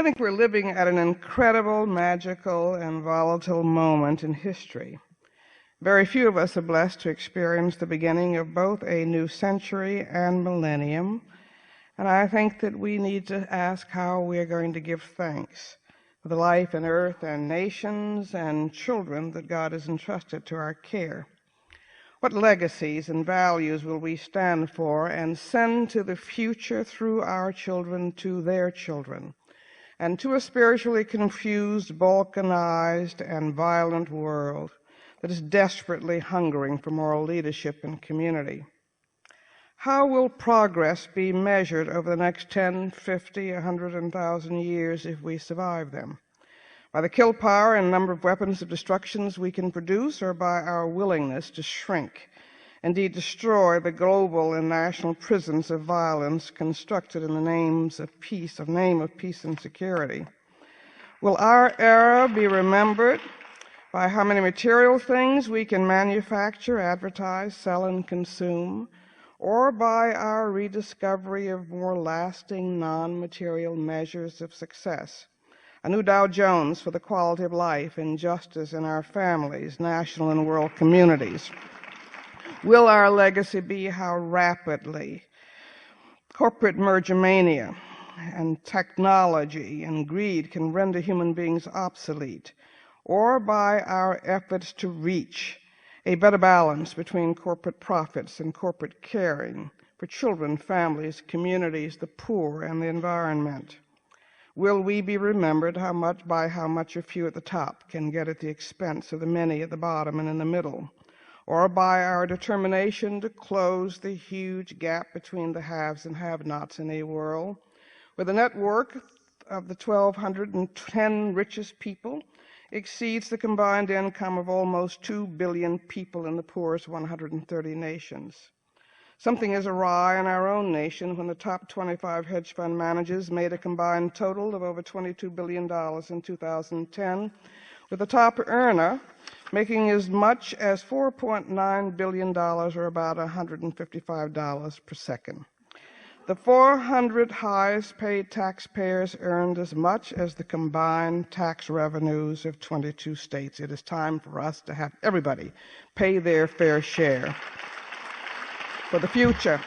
I think we're living at an incredible, magical, and volatile moment in history. Very few of us are blessed to experience the beginning of both a new century and millennium, and I think that we need to ask how we are going to give thanks for the life and earth and nations and children that God has entrusted to our care. What legacies and values will we stand for and send to the future through our children to their children, and to a spiritually confused, balkanized, and violent world that is desperately hungering for moral leadership and community? How will progress be measured over the next 10, 50, 100, and 1,000 years if we survive them? By the kill power and number of weapons of destructions we can produce, or by our willingness to shrink, indeed destroy the global and national prisons of violence constructed in the name of peace and security? Will our era be remembered by how many material things we can manufacture, advertise, sell, and consume, or by our rediscovery of more lasting non-material measures of success? A new Dow Jones for the quality of life and justice in our families, national and world communities. Will our legacy be how rapidly corporate merger mania and technology and greed can render human beings obsolete, or by our efforts to reach a better balance between corporate profits and corporate caring for children, families, communities, the poor, and the environment? Will we be remembered by how much a few at the top can get at the expense of the many at the bottom and in the middle, or by our determination to close the huge gap between the haves and have-nots in a world where the net worth of the 1,210 richest people exceeds the combined income of almost 2 billion people in the poorest 130 nations? Something is awry in our own nation when the top 25 hedge fund managers made a combined total of over $22 billion in 2010, with the top earner making as much as $4.9 billion, or about $155 per second. The 400 highest paid taxpayers earned as much as the combined tax revenues of 22 states. It is time for us to have everybody pay their fair share for the future.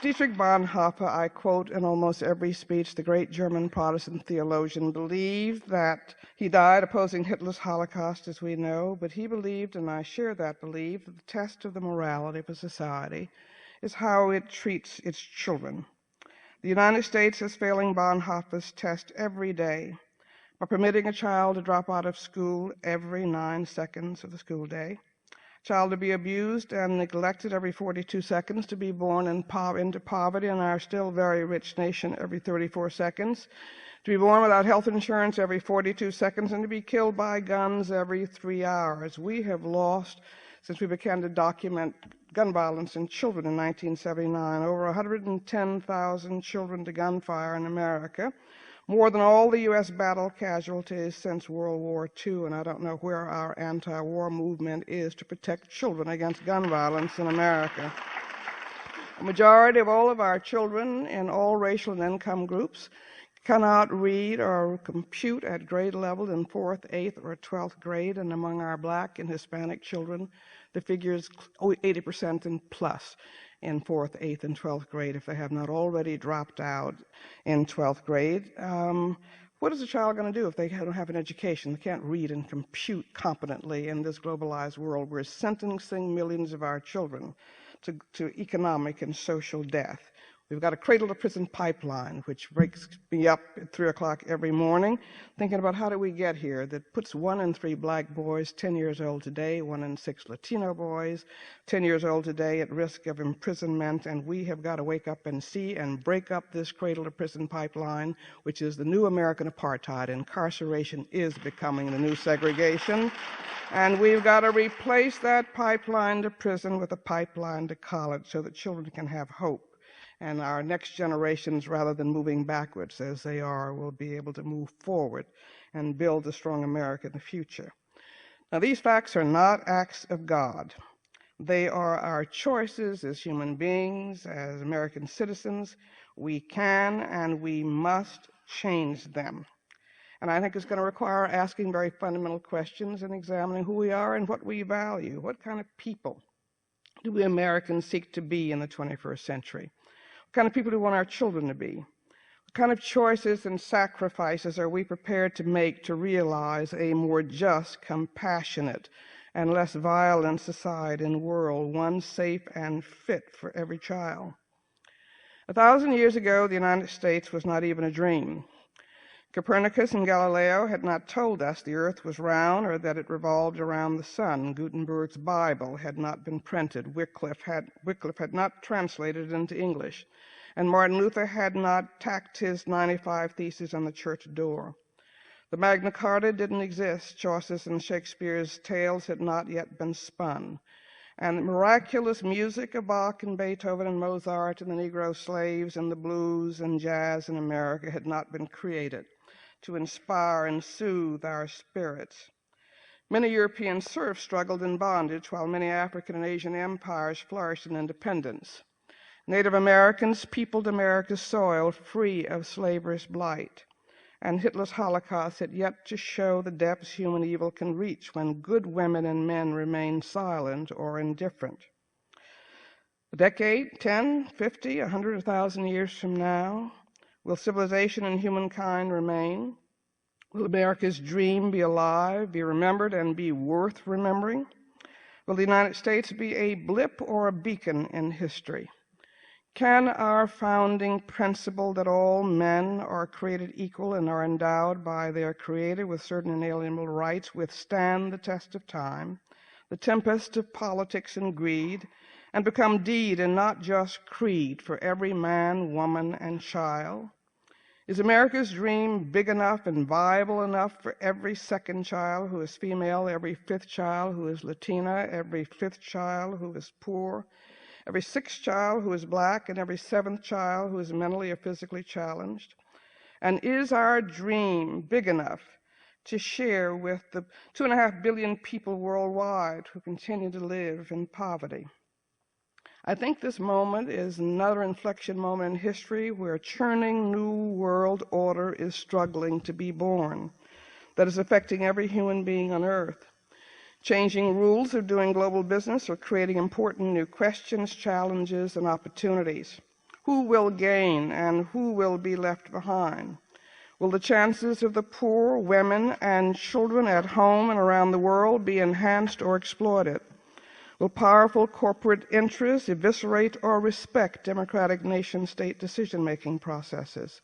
Dietrich Bonhoeffer, I quote in almost every speech, the great German Protestant theologian, believed that he died opposing Hitler's Holocaust, as we know, but he believed, and I share that belief, that the test of the morality of a society is how it treats its children. The United States is failing Bonhoeffer's test every day by permitting a child to drop out of school every 9 seconds of the school day, child to be abused and neglected every 42 seconds, to be born into poverty in our still very rich nation every 34 seconds, to be born without health insurance every 42 seconds, and to be killed by guns every 3 hours. We have lost, since we began to document gun violence in children in 1979, over 110,000 children to gunfire in America, more than all the U.S. battle casualties since World War II, and I don't know where our anti-war movement is to protect children against gun violence in America. A majority of all of our children in all racial and income groups cannot read or compute at grade level in 4th, 8th, or 12th grade, and among our Black and Hispanic children, the figure is 80% and plus in 4th, 8th, and 12th grade if they have not already dropped out in 12th grade. What is a child going to do if they don't have an education? They can't read and compute competently in this globalized world. We're sentencing millions of our children to economic and social death. We've got a cradle-to-prison pipeline, which wakes me up at 3 o'clock every morning, thinking about how do we get here, that puts 1 in 3 Black boys 10 years old today, 1 in 6 Latino boys 10 years old today at risk of imprisonment, and we have got to wake up and see and break up this cradle-to-prison pipeline, which is the new American apartheid. Incarceration is becoming the new segregation, and we've got to replace that pipeline to prison with a pipeline to college so that children can have hope. And our next generations, rather than moving backwards as they are, will be able to move forward and build a strong America in the future. Now, these facts are not acts of God. They are our choices as human beings, as American citizens. We can and we must change them. And I think it's going to require asking very fundamental questions and examining who we are and what we value. What kind of people do we Americans seek to be in the 21st century? What kind of people do we want our children to be? What kind of choices and sacrifices are we prepared to make to realize a more just, compassionate, and less violent society and world, one safe and fit for every child? 1,000 years ago, the United States was not even a dream. Copernicus and Galileo had not told us the earth was round or that it revolved around the sun. Gutenberg's Bible had not been printed. Wycliffe had not translated it into English. And Martin Luther had not tacked his 95 Theses on the church door. The Magna Carta didn't exist. Chaucer's and Shakespeare's tales had not yet been spun. And the miraculous music of Bach and Beethoven and Mozart and the Negro slaves and the blues and jazz in America had not been created to inspire and soothe our spirits. Many European serfs struggled in bondage while many African and Asian empires flourished in independence. Native Americans peopled America's soil free of slavery's blight. And Hitler's Holocaust had yet to show the depths human evil can reach when good women and men remain silent or indifferent. A decade, 10, 50, 100, 1,000 years from now, will civilization and humankind remain? Will America's dream be alive, be remembered, and be worth remembering? Will the United States be a blip or a beacon in history? Can our founding principle that all men are created equal and are endowed by their Creator with certain inalienable rights withstand the test of time, the tempest of politics and greed, and become deed and not just creed for every man, woman, and child? Is America's dream big enough and viable enough for every second child who is female, every fifth child who is Latina, every fifth child who is poor, every sixth child who is black, and every seventh child who is mentally or physically challenged? And is our dream big enough to share with the 2.5 billion people worldwide who continue to live in poverty? I think this moment is another inflection moment in history where a churning new world order is struggling to be born, that is affecting every human being on earth. Changing rules of doing global business are creating important new questions, challenges, and opportunities. Who will gain and who will be left behind? Will the chances of the poor, women, and children at home and around the world be enhanced or exploited? Will powerful corporate interests eviscerate or respect democratic nation-state decision-making processes?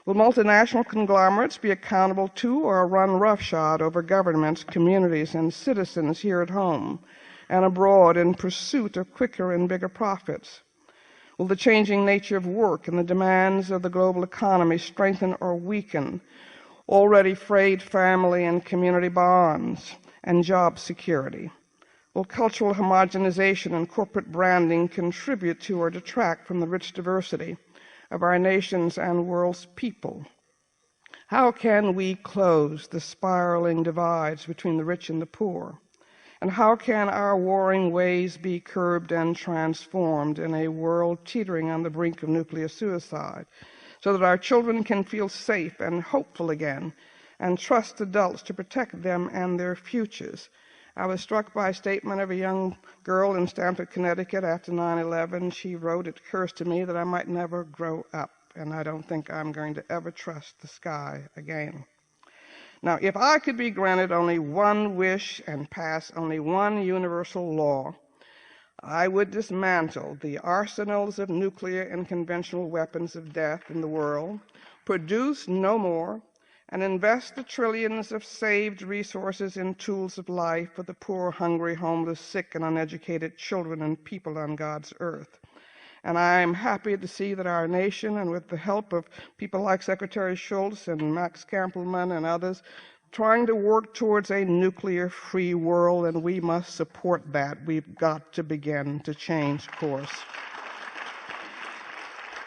Will multinational conglomerates be accountable to or run roughshod over governments, communities, and citizens here at home and abroad in pursuit of quicker and bigger profits? Will the changing nature of work and the demands of the global economy strengthen or weaken already frayed family and community bonds and job security? Will cultural homogenization and corporate branding contribute to or detract from the rich diversity of our nation's and world's people? How can we close the spiraling divides between the rich and the poor? And how can our warring ways be curbed and transformed in a world teetering on the brink of nuclear suicide so that our children can feel safe and hopeful again and trust adults to protect them and their futures? I was struck by a statement of a young girl in Stamford, Connecticut after 9/11. She wrote, "It occurs to me that I might never grow up, and I don't think I'm going to ever trust the sky again." Now, if I could be granted only one wish and pass only one universal law, I would dismantle the arsenals of nuclear and conventional weapons of death in the world, produce no more, and invest the trillions of saved resources in tools of life for the poor, hungry, homeless, sick, and uneducated children and people on God's earth. And I am happy to see that our nation, and with the help of people like Secretary Shultz and Max Kampelman and others, trying to work towards a nuclear-free world, and we must support that. We've got to begin to change course.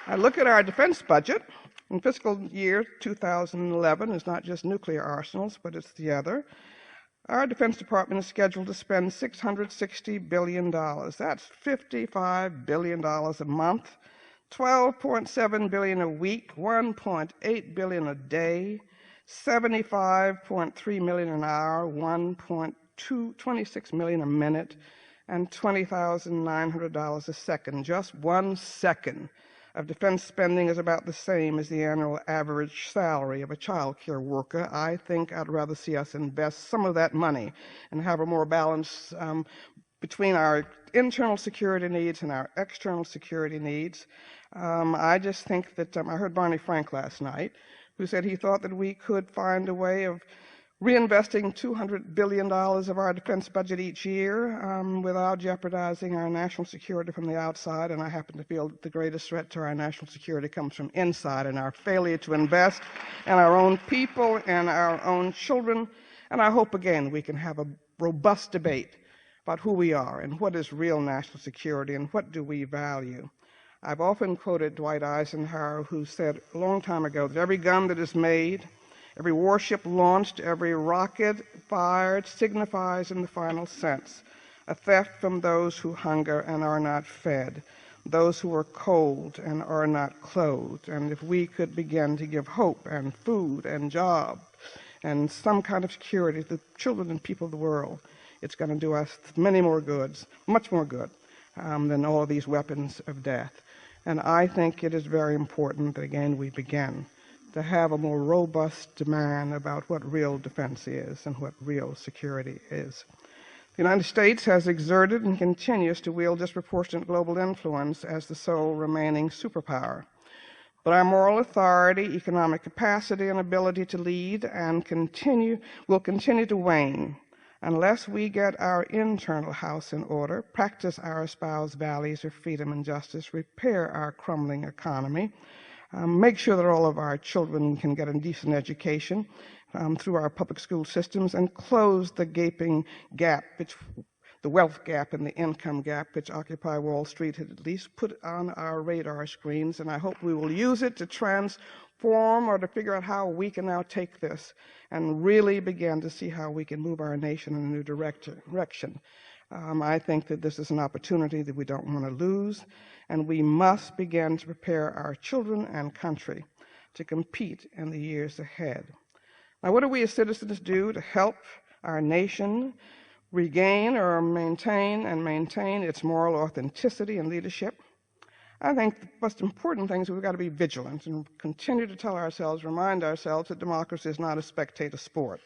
I look at our defense budget. In fiscal year 2011, it's not just nuclear arsenals, but it's the other. Our Defense Department is scheduled to spend $660 billion. That's $55 billion a month 12.7 billion a week, 1.8 billion a day, 75.3 million an hour, 26 million a minute, and $20,900 a second. Just 1 second of defense spending is about the same as the annual average salary of a child care worker. I think I'd rather see us invest some of that money and have a more balance between our internal security needs and our external security needs. I just think that I heard Barney Frank last night, who said he thought that we could find a way of reinvesting $200 billion of our defense budget each year without jeopardizing our national security from the outside. And I happen to feel that the greatest threat to our national security comes from inside, and our failure to invest in our own people and our own children. And I hope, again, we can have a robust debate about who we are and what is real national security and what do we value. I've often quoted Dwight Eisenhower, who said a long time ago that every gun that is made, every warship launched, every rocket fired signifies in the final sense a theft from those who hunger and are not fed, those who are cold and are not clothed. And if we could begin to give hope and food and job and some kind of security to the children and people of the world, it's going to do us many more goods, much more good than all of these weapons of death. And I think it is very important that, again, we begin to have a more robust demand about what real defense is and what real security is. The United States has exerted and continues to wield disproportionate global influence as the sole remaining superpower. But our moral authority, economic capacity, and ability to lead will continue to wane unless we get our internal house in order, practice our espoused values of freedom and justice, repair our crumbling economy, make sure that all of our children can get a decent education through our public school systems, and close the gaping gap, the wealth gap and the income gap, which Occupy Wall Street had at least put on our radar screens. And I hope we will use it to transform or to figure out how we can now take this and really begin to see how we can move our nation in a new direction. I think that this is an opportunity that we don't want to lose, and we must begin to prepare our children and country to compete in the years ahead. Now, what do we as citizens do to help our nation regain or maintain its moral authenticity and leadership? I think the most important thing is we've got to be vigilant and continue to remind ourselves that democracy is not a spectator sport.